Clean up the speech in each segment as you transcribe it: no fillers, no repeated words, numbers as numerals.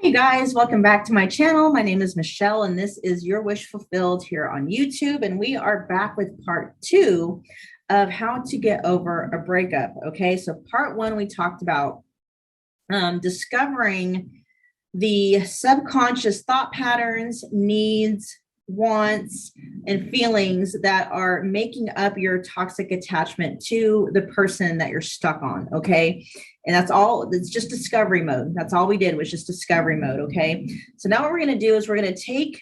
Hey guys, welcome back to my channel. My name is Michelle and this is Your Wish Fulfilled here on YouTube. And we are back with part 2 of how to get over a breakup. Okay, so part 1, we talked about discovering the subconscious thought patterns, needs, wants, and feelings that are making up your toxic attachment to the person that you're stuck on. Okay. And that's all, it's just discovery mode. That's all we did was just discovery mode. Okay. So now what we're going to do is we're going to take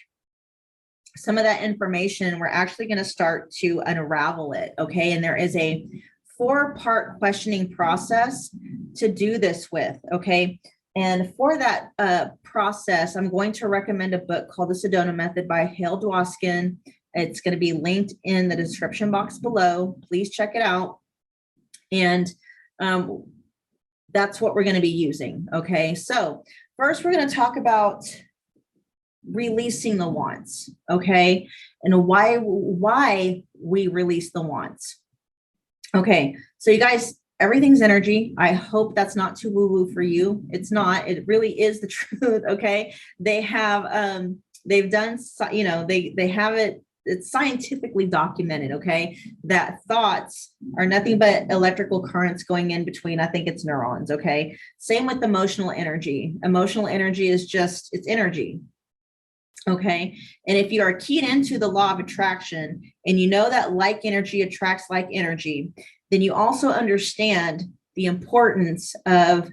some of that information. We're actually going to start to unravel it. Okay. And there is a 4-part questioning process to do this with. Okay. And for that process, I'm going to recommend a book called The Sedona Method by Hale Dwoskin. It's going to be linked in the description box below. Please check it out. And that's what we're going to be using. Okay. So first we're going to talk about releasing the wants. Okay. And why we release the wants. Okay. So you guys, everything's energy. I hope that's not too woo-woo for you. It's not. It really is the truth. Okay. They have, they've done, you know, they have it. It's scientifically documented. Okay. That thoughts are nothing but electrical currents going in between. I think it's neurons. Okay. Same with emotional energy. Emotional energy is just, it's energy. Okay. And if you are keyed into the law of attraction and you know that like energy attracts like energy, then you also understand the importance of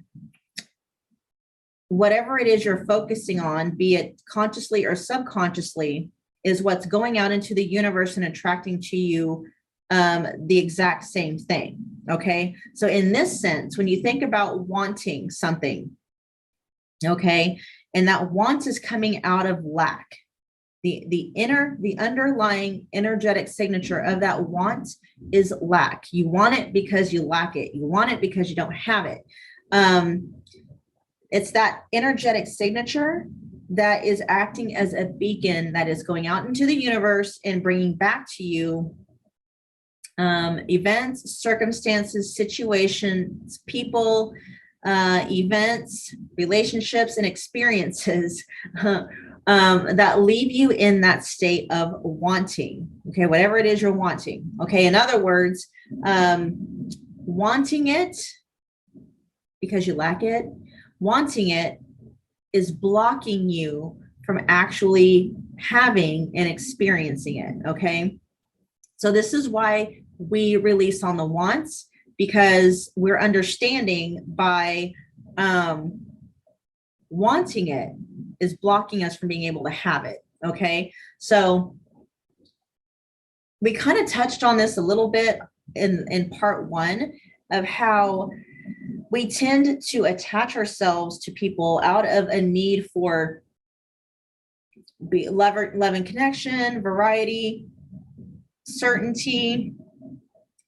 whatever it is you're focusing on, be it consciously or subconsciously, is what's going out into the universe and attracting to you the exact same thing. Okay. So in this sense, when you think about wanting something, okay, and that want is coming out of lack, the underlying energetic signature of that want is lack. You want it because you lack it. You want it because you don't have it. It's that energetic signature that is acting as a beacon that is going out into the universe and bringing back to you events, circumstances, situations, people, events, relationships, and experiences that leave you in that state of wanting. Okay, whatever it is you're wanting. Okay, in other words, wanting it because you lack it, wanting it is blocking you from actually having and experiencing it. Okay, so this is why we release on the wants, because we're understanding by wanting it is blocking us from being able to have it. Okay. So we kind of touched on this a little bit in part 1 of how we tend to attach ourselves to people out of a need for love and connection, variety, certainty,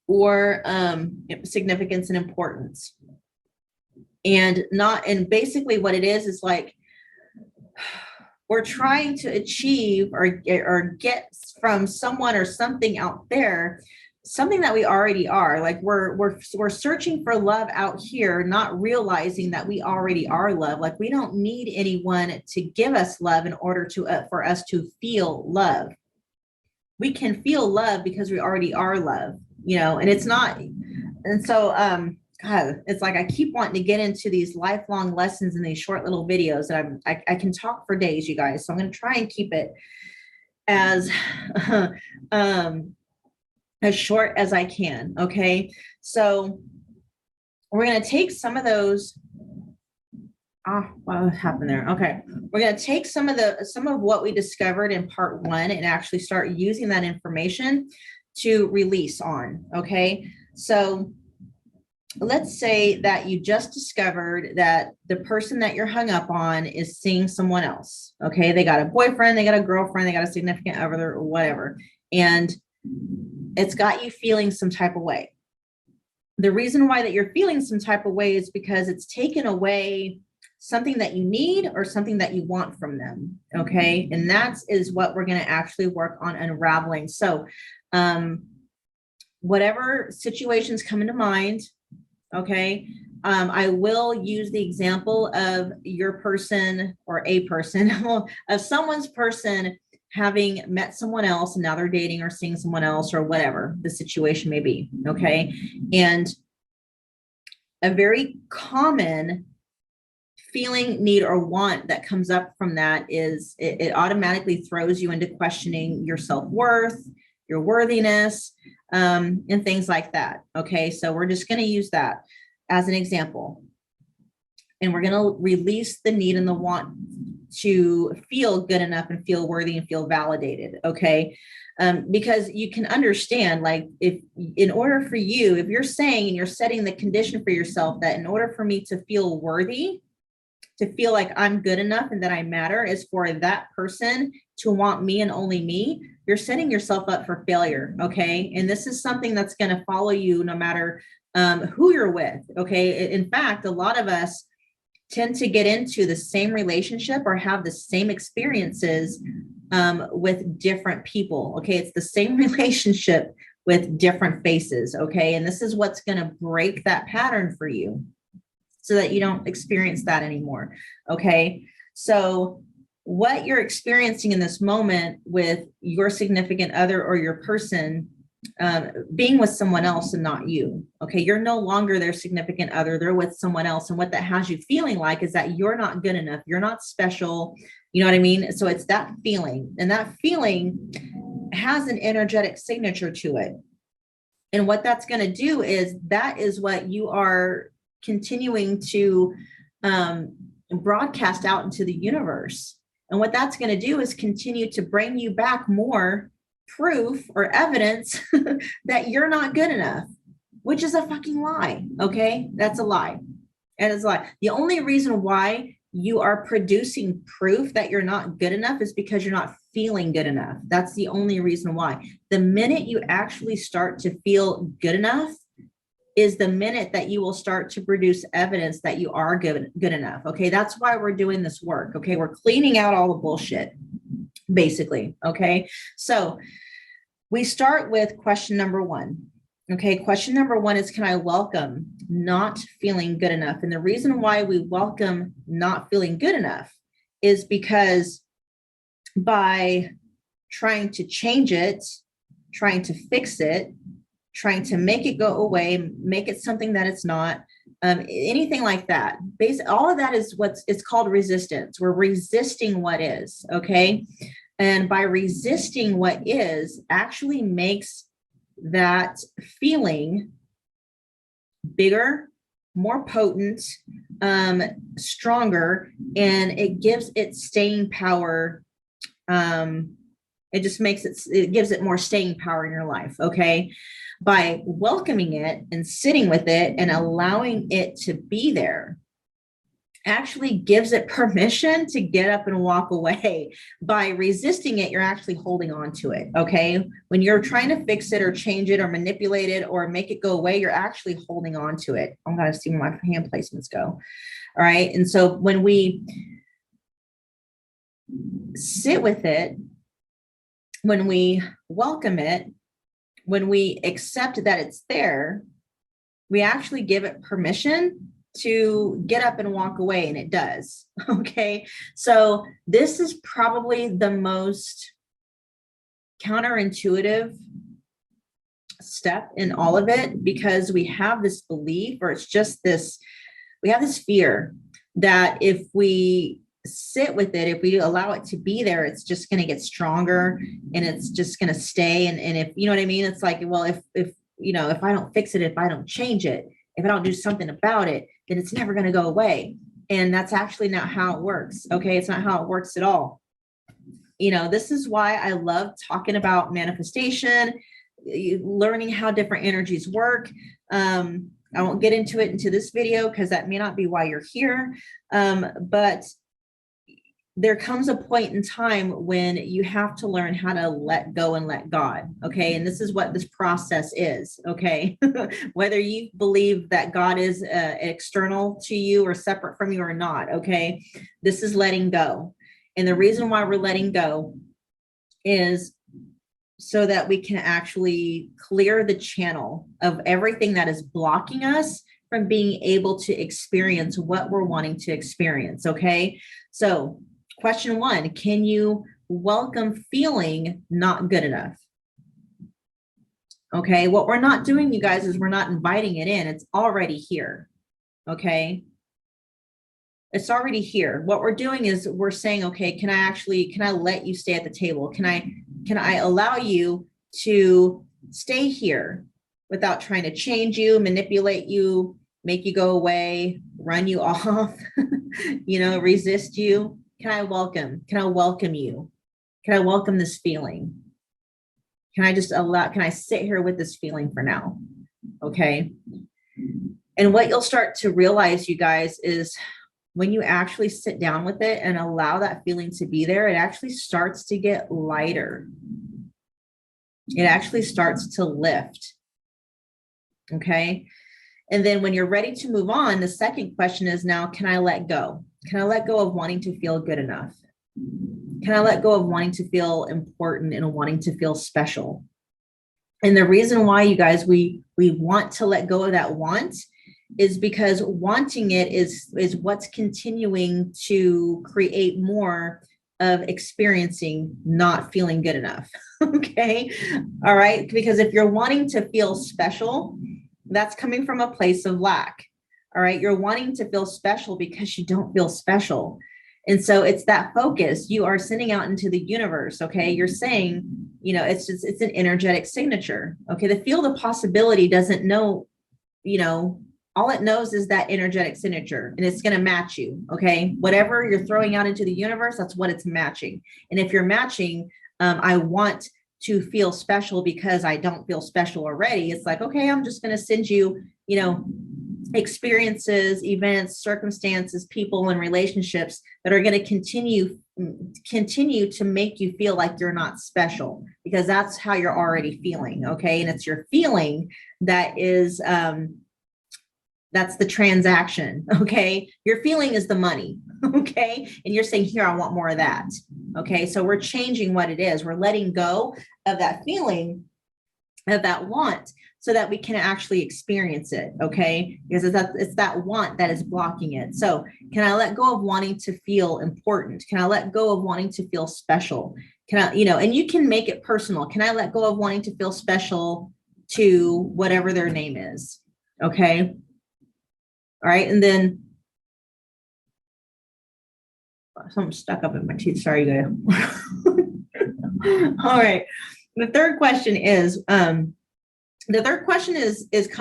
or significance and importance. And basically what it is like we're trying to achieve or get from someone or something out there something that we already are. Like we're searching for love out here, not realizing that we already are love. Like we don't need anyone to give us love in order to for us to feel love. We can feel love because we already are love, you know, and it's not. And so, God, it's like I keep wanting to get into these lifelong lessons in these short little videos that I can talk for days, you guys. So I'm going to try and keep it as short as I can. Okay. So we're going to take some of those. What happened there? Okay. We're going to take some of what we discovered in part 1 and actually start using that information to release on. Okay. So let's say that you just discovered that the person that you're hung up on is seeing someone else. Okay. They got a boyfriend, they got a girlfriend, they got a significant other or whatever. And it's got you feeling some type of way. The reason why that you're feeling some type of way is because it's taken away something that you need or something that you want from them. Okay. And that is what we're going to actually work on unraveling. So, whatever situations come into mind, okay, I will use the example of your person or a person of someone's person having met someone else and now they're dating or seeing someone else or whatever the situation may be. Okay. And a very common feeling, need, or want that comes up from that is it automatically throws you into questioning your self-worth, your worthiness, and things like that. Okay. So we're just going to use that as an example. And we're going to release the need and the want to feel good enough and feel worthy and feel validated. Okay. Because you can understand, like, if in order for you, if you're saying and you're setting the condition for yourself that in order for me to feel worthy, to feel like I'm good enough and that I matter is for that person to want me and only me, you're setting yourself up for failure. Okay. And this is something that's going to follow you no matter who you're with. Okay. In fact, a lot of us tend to get into the same relationship or have the same experiences with different people. Okay. It's the same relationship with different faces. Okay. And this is what's going to break that pattern for you so that you don't experience that anymore. Okay. So what you're experiencing in this moment with your significant other or your person being with someone else and not you. Okay. You're no longer their significant other. They're with someone else. And what that has you feeling like is that you're not good enough. You're not special. You know what I mean? So it's that feeling, and that feeling has an energetic signature to it. And what that's going to do is that is what you are continuing to broadcast out into the universe. And what that's going to do is continue to bring you back more proof or evidence that you're not good enough, which is a fucking lie. Okay. That's a lie. And it's a lie. The only reason why you are producing proof that you're not good enough is because you're not feeling good enough. That's the only reason why. The minute you actually start to feel good enough is the minute that you will start to produce evidence that you are good enough. Okay. That's why we're doing this work. Okay. We're cleaning out all the bullshit, basically. Okay. So we start with question number one. Okay. Question number one is, can I welcome not feeling good enough? And the reason why we welcome not feeling good enough is because by trying to change it, trying to fix it, trying to make it go away, make it something that it's not, anything like that. Basically, all of that is it's called resistance. We're resisting what is. Okay. And by resisting what is actually makes that feeling bigger, more potent, stronger, and it gives it staying power. It just makes it gives it more staying power in your life. Okay. By welcoming it and sitting with it and allowing it to be there actually gives it permission to get up and walk away. By resisting it, you're actually holding on to it. Okay. When you're trying to fix it or change it or manipulate it or make it go away, you're actually holding on to it. I'm going to see where my hand placements go. All right. And so when we sit with it, when we welcome it, when we accept that it's there, we actually give it permission to get up and walk away, and it does. Okay. So this is probably the most counterintuitive step in all of it, because we have this belief, or it's just this, we have this fear that if we sit with it, if we allow it to be there, it's just going to get stronger and it's just going to stay. And if, you know what I mean? It's like, well, if, you know, if I don't fix it, if I don't change it, if I don't do something about it, then it's never going to go away. And that's actually not how it works. Okay. It's not how it works at all. You know, this is why I love talking about manifestation, learning how different energies work. I won't get into it into this video because that may not be why you're here. But there comes a point in time when you have to learn how to let go and let God. Okay. And this is what this process is. Okay. Whether you believe that God is external to you or separate from you or not. Okay. This is letting go. And the reason why we're letting go is so that we can actually clear the channel of everything that is blocking us from being able to experience what we're wanting to experience. Okay. So question one, can you welcome feeling not good enough? Okay. What we're not doing, you guys, is we're not inviting it in. It's already here. Okay. It's already here. What we're doing is we're saying, okay, can I let you stay at the table? Can I allow you to stay here without trying to change you, manipulate you, make you go away, run you off, resist you? Can I welcome you? Can I welcome this feeling? Can I sit here with this feeling for now? Okay. And what you'll start to realize, you guys, is when you actually sit down with it and allow that feeling to be there, it actually starts to get lighter. It actually starts to lift. Okay. And then when you're ready to move on, the second question is now, can I let go? Can I let go of wanting to feel good enough? Can I let go of wanting to feel important and wanting to feel special? And the reason why, you guys, we want to let go of that want is because wanting it is what's continuing to create more of experiencing not feeling good enough. Okay. All right. Because if you're wanting to feel special, that's coming from a place of lack. All right. You're wanting to feel special because you don't feel special. And so it's that focus you are sending out into the universe. Okay. You're saying, it's an energetic signature. Okay. The field of possibility doesn't know, all it knows is that energetic signature, and it's going to match you. Okay. Whatever you're throwing out into the universe, that's what it's matching. And if you're matching, I want to feel special because I don't feel special already. It's like, okay, I'm just going to send you, experiences, events, circumstances, people, and relationships that are going to continue to make you feel like you're not special, because that's how you're already feeling. Okay. And it's your feeling that is, that's the transaction. Okay. Your feeling is the money. Okay. And you're saying, here, I want more of that. Okay. So we're changing what it is. We're letting go of that feeling, of that want, so that we can actually experience it. Okay. Because it's that want that is blocking it. So can I let go of wanting to feel important? Can I let go of wanting to feel special? Can I, and you can make it personal. Can I let go of wanting to feel special to whatever their name is? Okay. All right. And then something stuck up in my teeth. Sorry, guys. All right. The third question is kind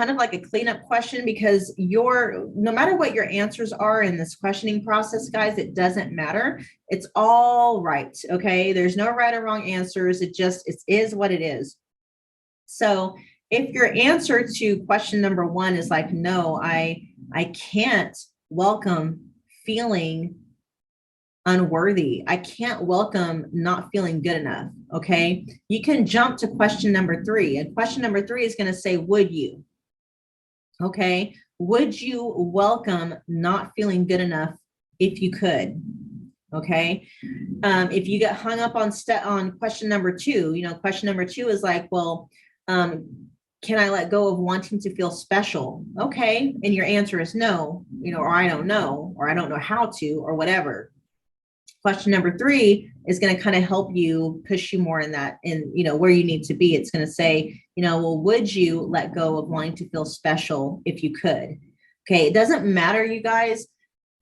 of like a cleanup question, because no matter what your answers are in this questioning process, guys, it doesn't matter. It's all right. Okay. There's no right or wrong answers. It is what it is. So if your answer to question number one is like, no, I can't welcome feeling unworthy, I can't welcome not feeling good enough. Okay. You can jump to question number three, and question number three is going to say, would you? Okay. Would you welcome not feeling good enough if you could? Okay. If you get hung up on question number two, question number two is like, well, can I let go of wanting to feel special? Okay. And your answer is no, or I don't know, or I don't know how to, or whatever. Question number three is going to kind of help you, push you more in where you need to be. It's going to say, well, would you let go of wanting to feel special if you could? Okay. It doesn't matter, you guys,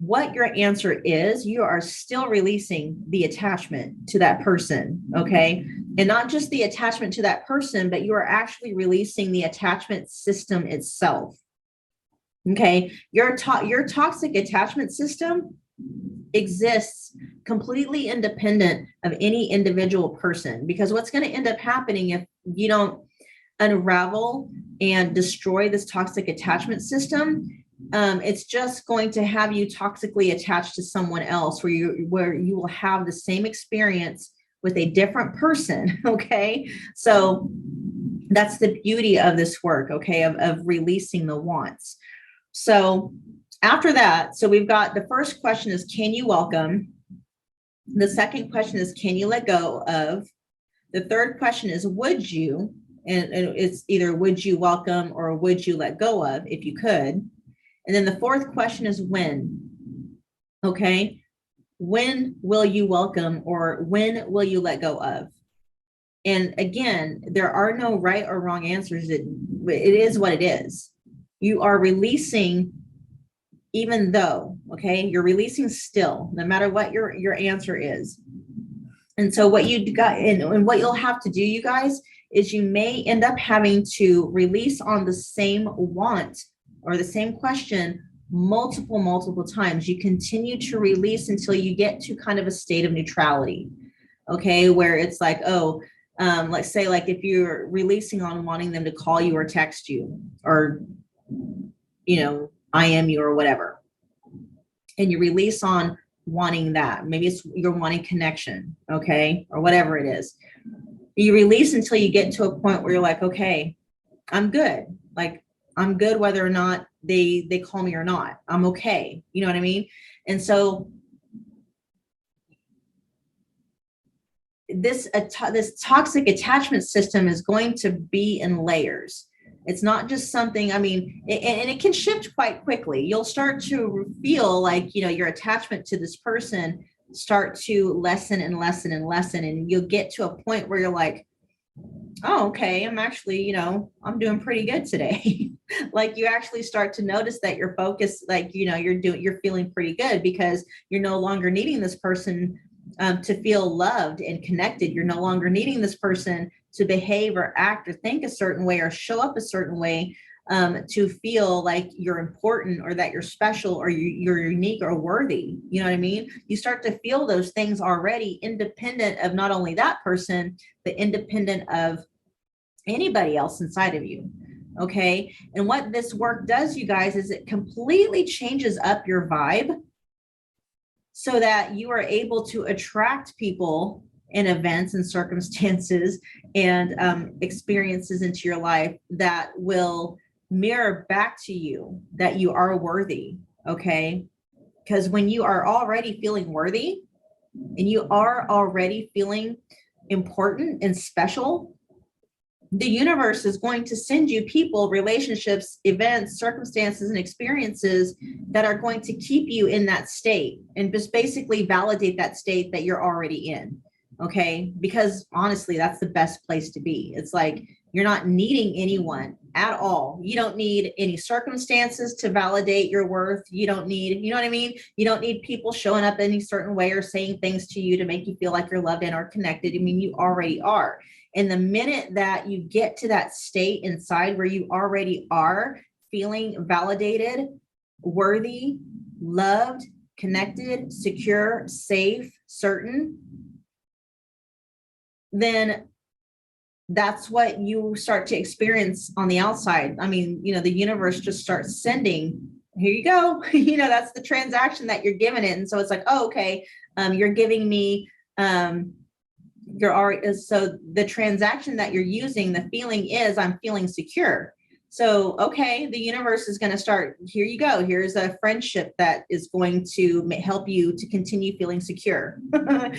what your answer is, you are still releasing the attachment to that person. Okay. And not just the attachment to that person, but you are actually releasing the attachment system itself. Okay. Your toxic attachment system exists completely independent of any individual person, because what's going to end up happening if you don't unravel and destroy this toxic attachment system, it's just going to have you toxically attached to someone else, where you will have the same experience with a different person. Okay. So that's the beauty of this work. Okay. Of releasing the wants. So after that, so we've got the first question is, can you welcome? The second question is, can you let go of? The third question is, would you? And it's either would you welcome or would you let go of if you could? And then the fourth question is when. Okay. When will you welcome, or when will you let go of? And again, there are no right or wrong answers. It is what it is. You are releasing, even though, okay, you're releasing still, no matter what your answer is. And so what you got, and what you'll have to do, you guys, is you may end up having to release on the same want or the same question multiple times. You continue to release until you get to kind of a state of neutrality, okay, where it's like, oh, let's say, like, if you're releasing on wanting them to call you or text you, or, you know, IM you or whatever, and you release on wanting that, maybe it's you're wanting connection, okay, or whatever it is. You release until you get to a point where you're like, okay, I'm good. Like, I'm good whether or not they call me or not. I'm okay. You know what I mean? And so this toxic attachment system is going to be in layers. It's not just something, I mean, and it can shift quite quickly. You'll start to feel like, you know, your attachment to this person start to lessen and lessen and lessen. And you'll get to a point where you're like, oh, okay, I'm actually, you know, I'm doing pretty good today. Like, you actually start to notice that your focus, like, you know, you're feeling pretty good because you're no longer needing this person to feel loved and connected. You're no longer needing this person to behave or act or think a certain way or show up a certain way to feel like you're important or that you're special or you're unique or worthy. You know what I mean? You start to feel those things already, independent of not only that person, but independent of anybody else inside of you. Okay. And what this work does, you guys, is it completely changes up your vibe so that you are able to attract people and events and circumstances and experiences into your life that will mirror back to you that you are worthy. Okay. Because when you are already feeling worthy and you are already feeling important and special, the universe is going to send you people, relationships, events, circumstances, and experiences that are going to keep you in that state and just basically validate that state that you're already in. Okay. Because honestly, that's the best place to be. It's like, you're not needing anyone at all. You don't need any circumstances to validate your worth. You don't need, you know what I mean? You don't need people showing up any certain way or saying things to you to make you feel like you're loved and are connected. I mean, you already are. And the minute that you get to that state inside where you already are feeling validated, worthy, loved, connected, secure, safe, certain, then that's what you start to experience on the outside. I mean, you know, the universe just starts sending, here you go. You know, that's the transaction that you're giving it. And so it's like, oh, okay, you're giving me, you're already, so the transaction that you're using, the feeling is I'm feeling secure. So, okay, the universe is going to start, here you go. Here's a friendship that is going to help you to continue feeling secure.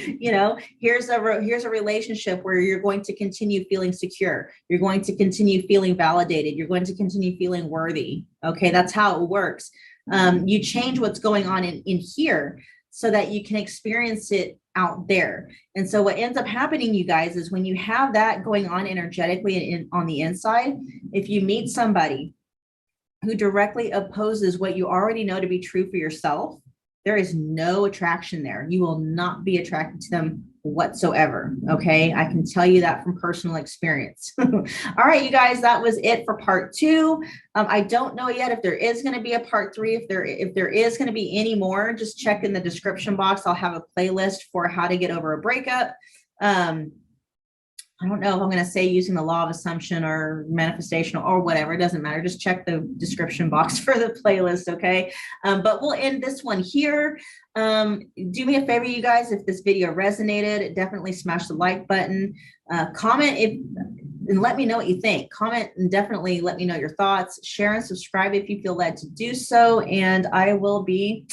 You know, here's a relationship where you're going to continue feeling secure. You're going to continue feeling validated. You're going to continue feeling worthy. Okay, that's how it works. You change what's going on in here so that you can experience it out there. And so what ends up happening, you guys, is when you have that going on energetically on the inside, if you meet somebody who directly opposes what you already know to be true for yourself, there is no attraction there. You will not be attracted to them whatsoever. Okay. I can tell you that from personal experience. All right, you guys, that was it for part 2. I don't know yet if there is going to be a part 3. If there is going to be any more, just check in the description box. I'll have a playlist for how to get over a breakup. I don't know if I'm going to say using the law of assumption or manifestation or whatever. It doesn't matter. Just check the description box for the playlist. Okay. But we'll end this one here. Do me a favor, you guys, if this video resonated, definitely smash the like button, comment and let me know what you think. Comment and definitely let me know your thoughts. Share and subscribe if you feel led to do so. And I will be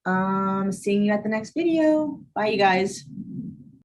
seeing you at the next video. Bye, you guys.